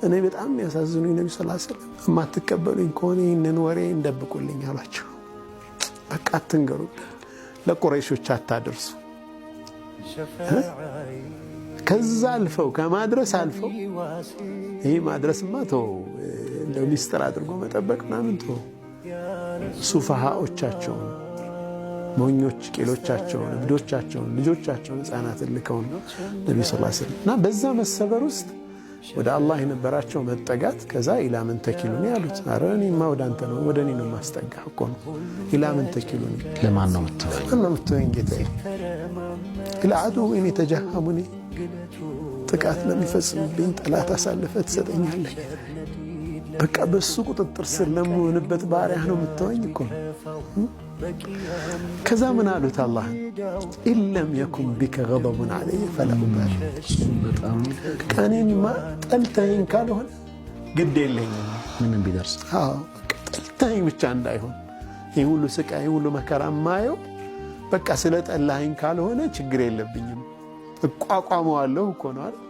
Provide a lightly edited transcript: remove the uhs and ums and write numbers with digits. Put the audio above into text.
እኔ በጣም ያሳዝኑኝ ነብዩ ሰለላሁ ዐለይሂ ወሰለም የማትቀበሉኝ ከሆነ ይህንን ወሬ እንደብቁልኝ አሏቸው። በቃ አትንገሩብኝ፣ ለቁረይሾች አታደርሱ። ከዛ አልፈው ከማድረስ አልፈው ይሄ ማድረስማ ተው እንደው ሚስጥር አድርጎ መጠበቅ ምናምን ተው። ሱፋሃዎቻቸውን፣ ሞኞች ቂሎቻቸውን፣ እብዶቻቸውን፣ ልጆቻቸውን፣ ህፃናትን ልከው ነው ነብዩ ሰለላሁ ዐለይሂ ወሰለም እና በዛ መሰበር ውስጥ ወደ አላህ የነበራቸው መጠጋት ከዛ ኢላ ምን ተኪሉኒ አሉት። ኧረ እኔማ ወደ አንተ ነው ወደ እኔ ነው የማስጠጋህ እኮ ነው። ኢላ ምን ተኪሉኒ ለማን ነው የምትወኝ? ለማን ነው የምትወኝ ጌታዬ? ኢላ ዐዱዊን የተጀሀሙኒ ጥቃት ለሚፈጽምብኝ ጠላት አሳልፈህ ትሰጠኛለህ። በቃ በሱ ቁጥጥር ስር ለምሆንበት ባሪያህ ነው የምትወኝ እኮ ነው። ከዛ ምን አሉት አላህ ኢለም የኩን ቢከ ገደቡን ዐለይየ ፈላ ኡባሊ እኔንማ ጠልተኸኝ ካልሆነ ግድ የለኝም ምንም ቢደርስ ጠልተኸኝ ብቻ እንዳይሆን ይህ ሁሉ ስቃይ ሁሉ መከራ ማየው በቃ ስለ ጠላኸኝ ካልሆነ ችግር የለብኝም እቋቋመዋለሁ እኮ ነው አይደል?